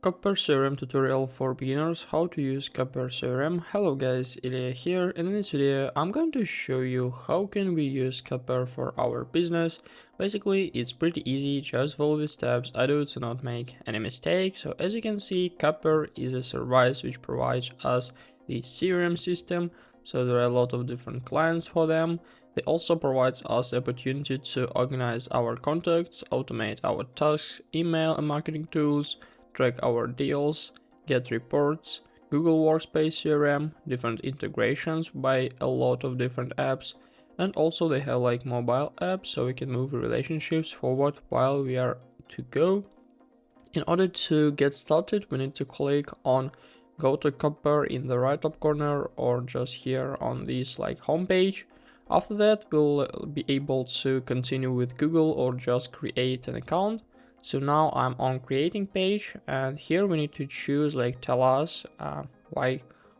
Copper CRM tutorial for beginners, how to use Copper CRM. Hello guys, Ilya here, and in this video I'm going to show you how can we use Copper for our business. Basically it's pretty easy, just follow the steps I do to not make any mistakes. So as you can see, Copper is a service which provides us the CRM system, so there are a lot of different clients for them. They also provides us the opportunity to organize our contacts, automate our tasks, email and marketing tools, track our deals, get reports, Google Workspace CRM, different integrations by a lot of different apps, and also they have like mobile apps so we can move relationships forward while we are to go. In order to get started, we need to click on Go to Copper in the right top corner or just here on this like homepage. After that, we'll be able to continue with Google or just create an account. So now I'm on creating page, and here we need to choose like tell us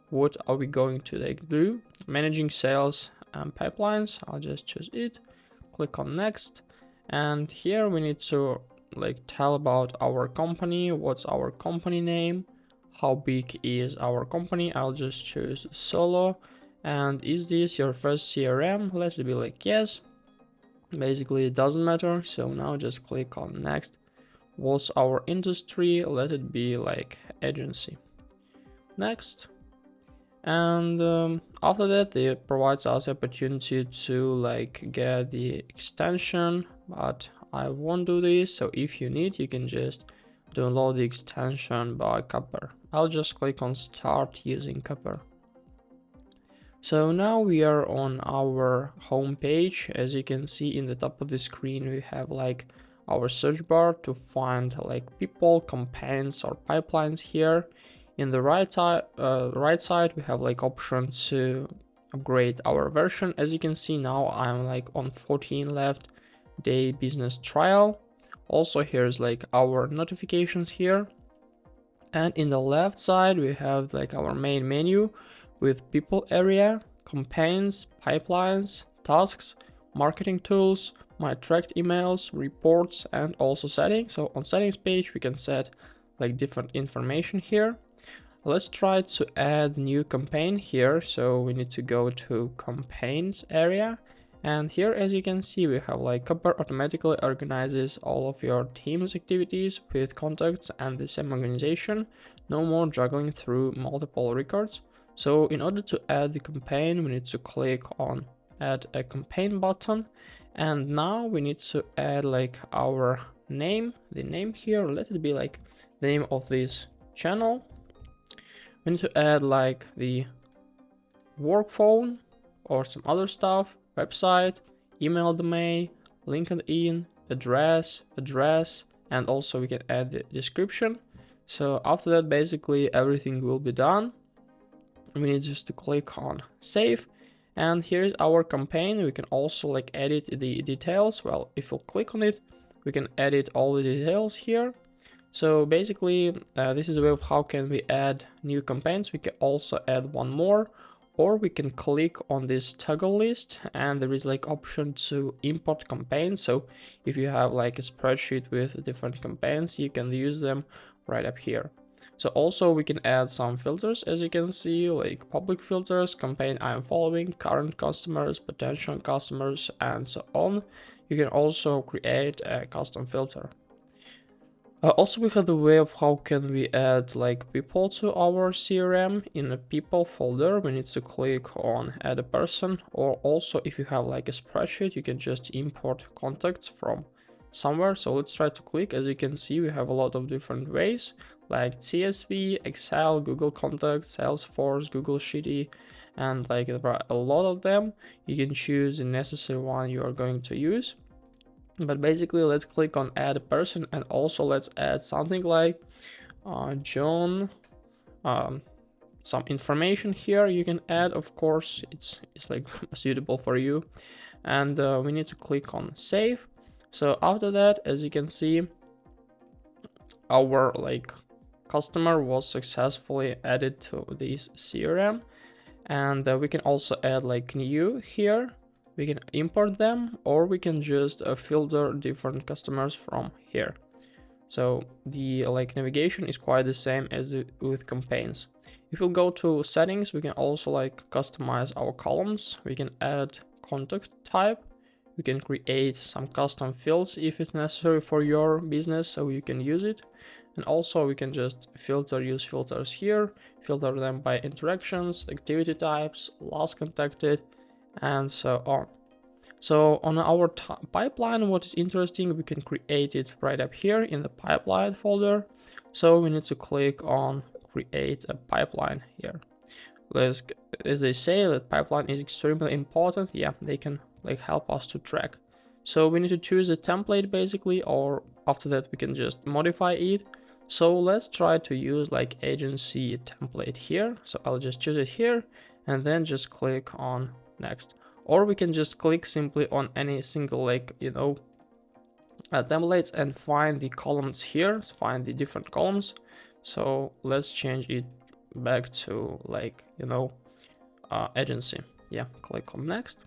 what are we going to like do. Managing sales and pipelines, I'll just choose it, click on next, and here we need to like tell about our company, what's our company name, how big is our company. I'll just choose solo. And is this your first CRM? Let it be like yes. Basically it doesn't matter, so now just click on next. What's our industry? Let it be like agency. Next. And after that it provides us opportunity to like get the extension, but I won't do this, so if you need you can just download the extension by Copper. I'll just click on start using Copper. So now we are on our home page. As you can see in the top of the screen we have like our search bar to find like people, campaigns or pipelines here. In the right side we have like option to upgrade our version. As you can see now I'm like on 14 left day business trial. Also here's like our notifications here, and in the left side we have like our main menu with people area, campaigns, pipelines, tasks, marketing tools, my tracked emails, reports, and also settings. So on settings page we can set like different information here. Let's try to add new campaign here. So we need to go to campaigns area, and here as you can see we have like Copper automatically organizes all of your team's activities with contacts and the same organization. No more juggling through multiple records. So in order to add the campaign we need to click on add a campaign button, and now we need to add like our name. The name here, let it be like the name of this channel. We need to add like the work phone or some other stuff, website, email domain, LinkedIn, address, and also we can add the description. So after that basically everything will be done. We need just to click on save, and here's our campaign. We can also like edit the details. Well, if we click on it we can edit all the details here. So basically this is a way of how can we add new campaigns. We can also add one more, or we can click on this toggle list and there is like option to import campaigns. So if you have like a spreadsheet with different campaigns you can use them right up here. So also we can add some filters, as you can see, like public filters, campaign I am following, current customers, potential customers, and so on. You can also create a custom filter. Also we have the way of how can we add like people to our CRM. In a people folder we need to click on add a person, or also if you have like a spreadsheet you can just import contacts from somewhere. So let's try to click. As you can see we have a lot of different ways like CSV, Excel, Google Contacts, Salesforce, Google Sheety, and like there are a lot of them. You can choose the necessary one you are going to use. But basically let's click on add a person, and also let's add something like John, some information here you can add. Of course it's like suitable for you, and we need to click on save. So after that, as you can see, our like customer was successfully added to this CRM, and we can also add like new here. We can import them, or we can just filter different customers from here. So the navigation is quite the same as with campaigns. If we go to settings, we can also customize our columns. We can add contact type. We can create some custom fields if it's necessary for your business, so you can use it. And also we can just use filters here, filter them by interactions, activity types, last contacted, and so on. So on our pipeline, what is interesting, we can create it right up here in the pipeline folder. So we need to click on create a pipeline here. As they say, that pipeline is extremely important. Yeah, they can help us to track. So we need to choose a template basically, or after that we can just modify it. So let's try to use agency template here. So I'll just choose it here and then just click on next. Or we can just click simply on any single templates and find the columns here, find the different columns. So let's change it back to agency. Yeah, click on next.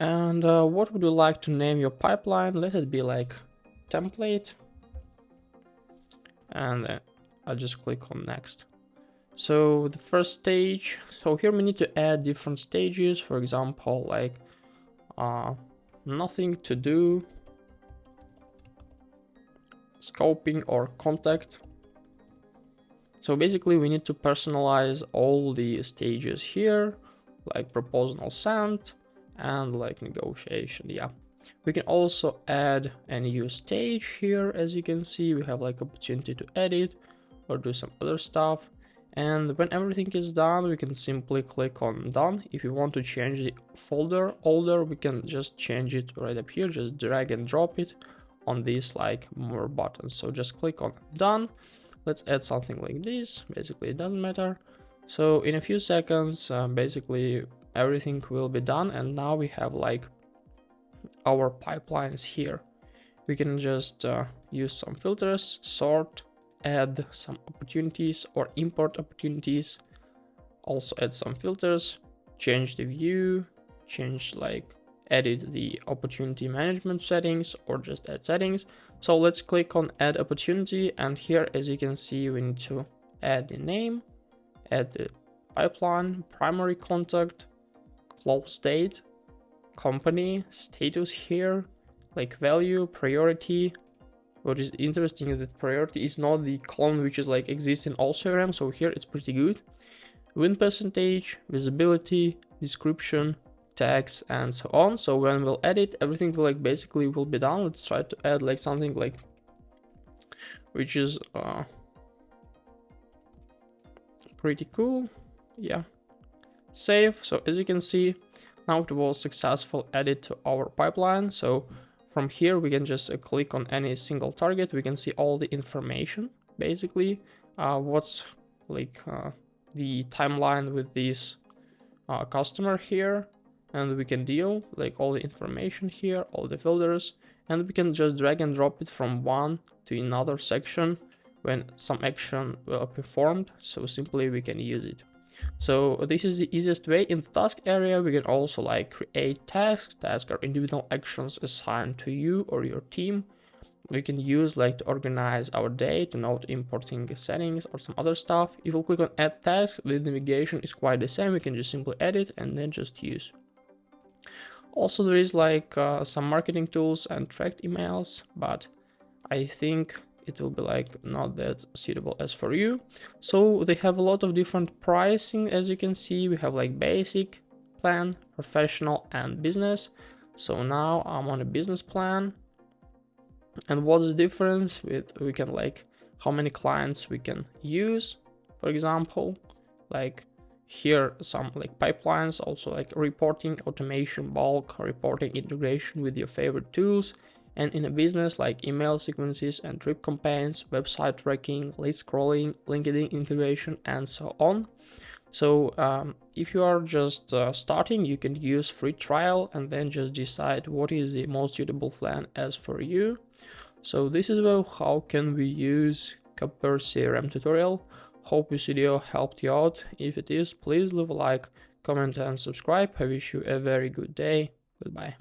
And what would you like to name your pipeline? Let it be template. And then I'll just click on next. So the first stage, so here we need to add different stages, for example, nothing to do, scoping, or contact. So basically we need to personalize all the stages here, like proposal sent and negotiation. Yeah, we can also add a new stage here. As you can see, we have opportunity to edit or do some other stuff. And when everything is done, we can simply click on done. If you want to change the folder order, we can just change it right up here, just drag and drop it on this more buttons. So just click on done. Let's add something like this. Basically, it doesn't matter. So in a few seconds, basically everything will be done. And now we have our pipelines here. We can just use some filters, sort, add some opportunities or import opportunities, also add some filters, change the view, change edit the opportunity management settings, or just add settings. So let's click on add opportunity, and here, as you can see, we need to add the name, add the pipeline, primary contact, close date, company, status here, value, priority. What is interesting is that priority is not the column which is exists in all CRM, so here it's pretty good. Win percentage, visibility, description, tags, and so on. So when we'll edit, everything will basically will be done. Let's try to add something which is pretty cool. Yeah, save. So as you can see, now it was successful added to our pipeline. So from here, we can just click on any single target. We can see all the information, basically, what's the timeline with this customer here, and we can deal all the information here, all the filters, and we can just drag and drop it from one to another section when some action will be performed. So simply we can use it. So this is the easiest way. In the task area, we can also create tasks. Tasks are individual actions assigned to you or your team. We can use to organize our day, to note importing settings or some other stuff. If we click on add task, the navigation is quite the same. We can just simply edit and then just use. Also, there is some marketing tools and tracked emails, but I think it will be not that suitable as for you. So they have a lot of different pricing. As you can see, we have basic plan, professional, and business. So now I'm on a business plan. And what's the difference with, we can how many clients we can use, for example, here some pipelines, also reporting, automation, bulk reporting, integration with your favorite tools. And in a business, email sequences and trip campaigns, website tracking, lead scrolling, LinkedIn integration, and so on. So if you are just starting, you can use free trial and then just decide what is the most suitable plan as for you. So this is how can we use Copper CRM tutorial. Hope this video helped you out. If it is, please leave a like, comment, and subscribe. I wish you a very good day. Goodbye.